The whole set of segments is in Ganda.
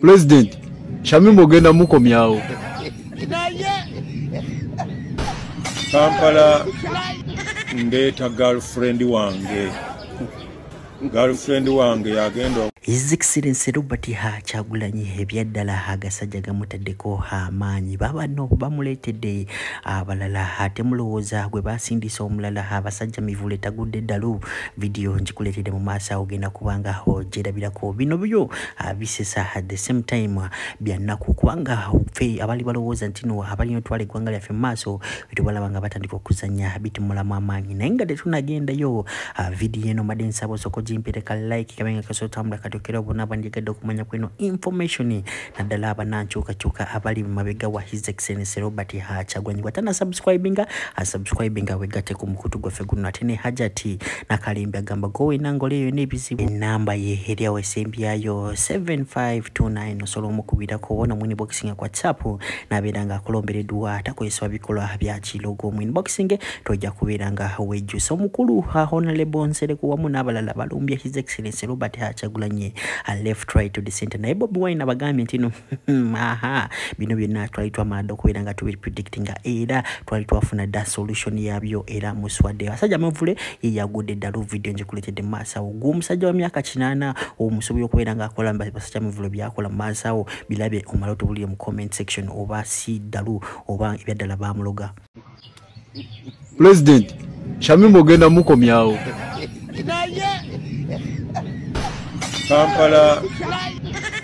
President, Shamim ogenda mukomyawo. Kampala ndeta girlfriend wange. Girlfriend wange yagenda. His Excellency Robert Kyagulanyi ebyaddala agasajja gamutaddeko amaanyi baba no bamuleetedde abalala ate mulowooza gwe basindisa omulala abasajja mivule tagudde ddalu video njikuleetedde mu maaso ogenda kubanga ogyerabirako bino byo bisesa at the same time byannaku kubanga ffe abali balowooza nti no abalina otwala eggwanga lyaffe mu maaso bitubalaba nga batandika okuzannya bitimulamu amaanyi naye nga tetunagendayo video eno madde nsaba osoko gimpereka like kabenga kasotambula katokera obona bandigadde okumanya kweno information naddala abanankyukakyuka abali mu mabega wa His Excellency Robert Kyagulanyi watana subscribinga wegate ku mukutu gwaffe guno ate ne hajati nakalimbi agamba gowe nangoleyo n'ebizibu enamba ye eriawo esembyayo 7529 osobola omukubirako wona mu inboxing kwa WhatsApp nabeera nga akulombereddwa atakozesebwa bikolwa bya kilogo mu inboxing tojja kubeera nga wejjusa omukulu Honorable Nsereko wamu n'abalala balumbye His Excellency Robert Kyagulanyi left right to the center naye Bobi Wine abagambye nti no bino byonna twali twamala okubeera nga predicting era twali twafuna da solution yabyo era muswadde asajja mavule yagudde ddalu video njikuleetedde mu maaso g'omusajja wa myaka 80 omusobi okubeera nga akola basajja mavule byakola mu maaso bilabe omala otubulire mu comment section oba si ddalu oba ebyaddala bamuloga. President, Shamim ogenda mukomyawo. Kampala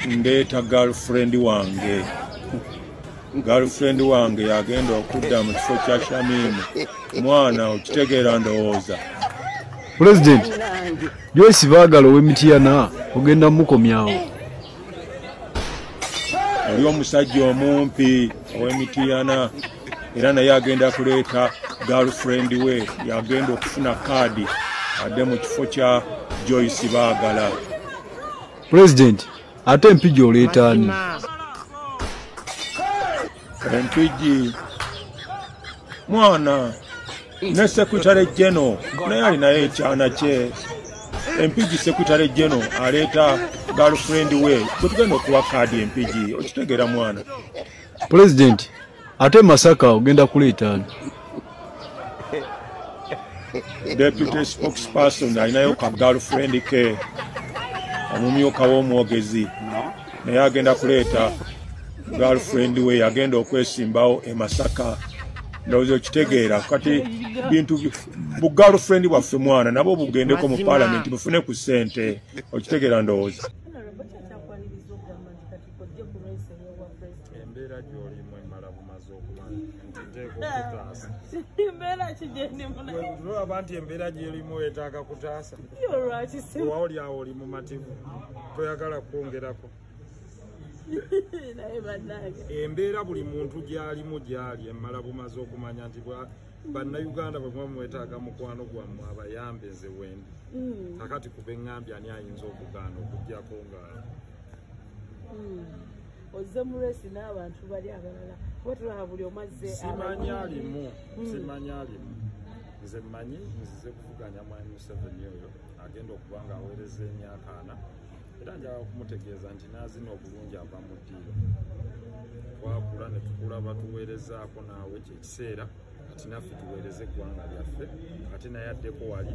ndeta girlfriend wange. Girlfriend wange yagenda okudda mu kifo kya Shamim. Mwana okitegeera ndowooza. President, Joyce baagala ow'Emityana ogenda mukomyawo. Oli omusajja omumpi ow'Emityana era naye agenda kuleeta girlfriend we yagenda okufuna kaadi adde mu kifo kya Joyce baagala. President, ate empigi oleeta ani? Empigi mwana ne Secretary General naye alinayo ekyana kye. Empigi Secretary General aleeta girlfriend we kutugenda okuwa kaadi empigi okitegeera mwana. President, ate Masaka ogenda kuleeta ani? Deputy spokesperson alinayo ka girlfriend ke omumyuka w'omwogezi naye agenda kuleeta girlfriend we yagenda okwesimbawo e Masaka. Ndowooza okitegeera kati bintu bu girlfriend bwaffe mwana nabo bugendeko mu parliament bufune ku ssente okitegeera ndowooza. Embeera gy'olimu emala bumaze okumanya olaba nti embeera gy'olimu etaaga kutaasa waoli awo oli mu mativu toyagala kwongerako embeera buli muntu gy'alimu gy'ali emala bumaze okumanya nti bannayuganda bwe muba mwetaaga mukwano gwammwe abayambe nze wendi kakati kuba eŋŋambye ani ayinza okugaana okuggyako nga ozze mu resi n'abantu bali abalala watulaba buli omazze simanyalimu nze mmanyi nzize kuvuganya mwami Museveni oyo agenda okuba nga aweereza emyaka 4 era njagala kumutegeeza nti naazina obulungi ava mu ddiiro twakula ne tukulaba tuweerezaako naawe kyekiseera kati naffe tuweereze eggwanga lyaffe ate naye addeko wali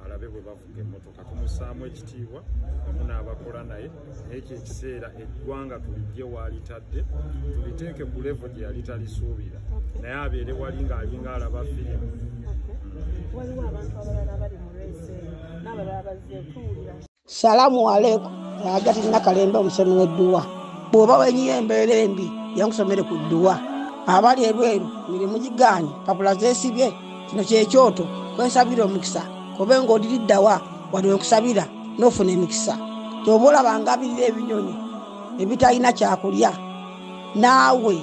alabe bwe bavuga emmotoka tumusaamu ekitiibwa wamu n'abakola naye naye kyekiseera eggwanga tulijje walitadde tuliteeke ku levo gye yali talisuubira naye abeere wali ng'alinga alaba firimu. waliwo abantu abalala bali mu resi n'abalala bazze tuwulira. Salamu alaikum. Ajati nakalembe omusemi w'edduwa. Bw'oba wenyiye embeera embi yankusomere ku dduwa. Abali ebweru mirimu gigaanye papula zeesibye kino kyekyoto kwensabira omukisa kobe ng'odiriddawa wali wenkusabira n'ofuna emikisa. Ky'oba olabanga abirira ebinyonyi ebitalina kyakulya naawe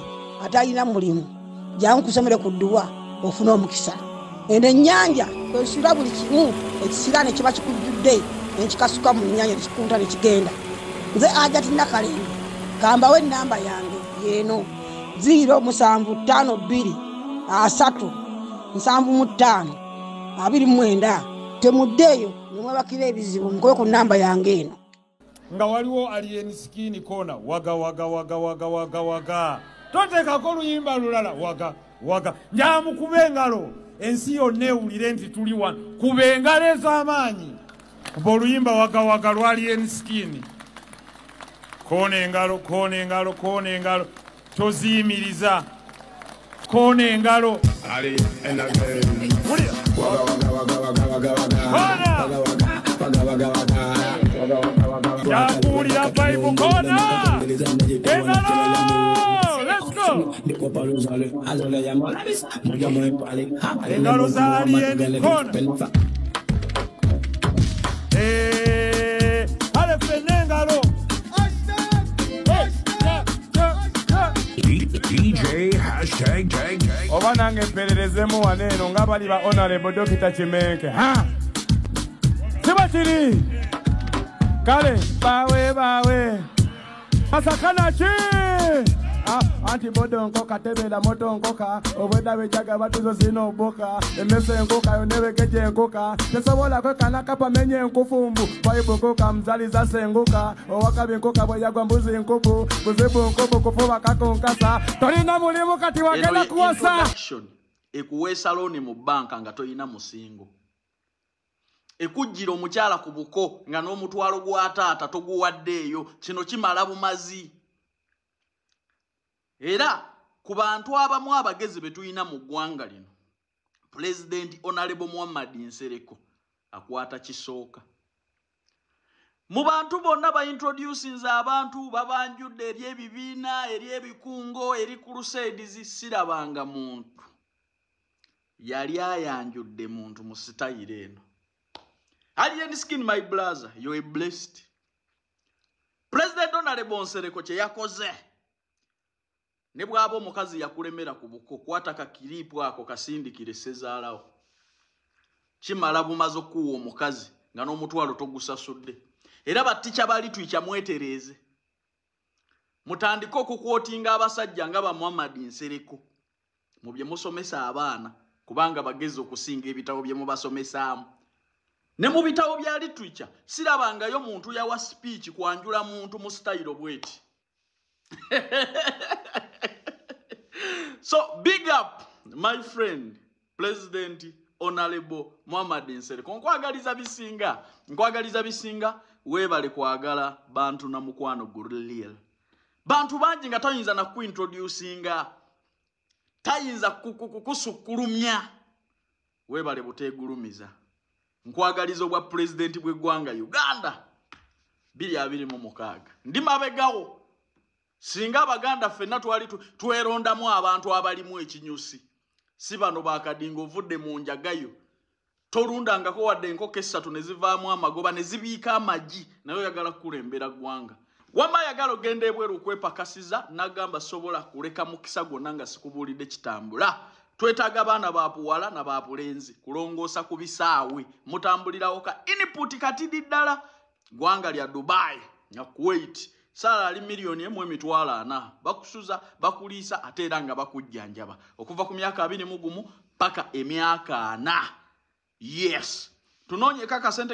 atalina mulimu jangu kusomere ku dduwa ofuna omukisa. Eno ennyanja kwesula buli kimu ekisira ne kiba kikujjudde nekikasuka mu nnyanja nekikunta nekigenda. Nze Ajati Nakalembe gambawo ennamba yange yeeno 072 375 temuddeeyo nemwebakira ebizibu nkoye ku nnamba yange eno. nga waliwo alien skin kona waga waga waga waga waga waga totekako luyimba lulala waga waga njamukube engalo ensi yonna ewulire nti tuli wano kuba engalo ez'amaanyi kuba oluyimba waga waga lwa alien skin kona engalo kona engalo kona engalo toziyimiriza kona engalo yakuwulira Bible kona engalo let's go engalo za alien kona ale fene engalo DJ hashtag tag oba nange mpererezemu waneeno nga bali ba honorable Dr. Chimenke ha siba kiri kale bawe masakana chi anti bodo nkoka tebela moto nkoka obweda bejaga batuzo zino boka emese nkoka yonewe keje nkoka tesobola kwe kanaka pamenye nkufumbu Bible nkoka mzali za sengoka owakabe nkoka bweyagwa mbuzi nkobo buzebu nkobo kufuba kako nkasa tolina mulimu kati wagenda kuwasa ekuwesa loni mu banka nga toyina musingo ekujjira omukyala ku buko nga n'omutwalo gwa taata toguwaddeeyo kino kimala bumazi era ku bantu abamu abagezi betuyina mu ggwanga lino President Honorable Muhammad Nsereko akwata kisooka mu bantu bonna baintroducinze abantu babanjudde eri ebibiina eri ebikungo eri crusades sirabanga muntu yali ayanjudde muntu mu sitayire eno alien skin my brother you are blessed President Honorable Nsereko kye yakoze ne bwabo omukazi yakulemera ku buko kwataka kiripu ako kasindikire sezaalawo kimala bumaze okuwa omukazi nga n'omutwalo togusasudde era baticha bali twicha mwetereze mutandika okukwotinga abasajja nga ba Muhammad Nsereko mu bye musomesa abaana kubanga bagezi okusinga ebitabo bye mubasomesaamu ne mu bitabo bya literature sirabangayo muntu yawa speech kwanjula muntu mu style bweti So big up my friend President Honorable Muhammad Nsereko nkwagaliza bisinga webale kwagala bantu na mukwano guriliel bantu banji nga tayinza na kuintroducinga tayinza kusukulumya webale butegulumiza nkwagaliza obwa president bw'eggwanga Uganda 2026 ndi mabegawo singa abaganda ffenna twali twerondamu abantu abalimu ekinyusi si bano bakadingo vudde mu njagayo tolundangako wadde enkoko 3 ne zivaamu amagoba ne zibiika amagi nayo yagala kulembera ggwanga wama yagala ogenda ebweru okwepakasiza nagamba sobola kuleka mukisa gonna nga sikubulidde kitambula twetaaga abaana bapuwala na bapulenzi kulongoosa ku bisaawe mutambulirawo ka input katidi ddala ggwanga lya Dubai na Kuwait sala ali milioni 1.4 bakusuza bakuliisa ate era nga bakujjanjaba okuva ku myaka 20 paka emyaka 4 yes tunonye kaka sente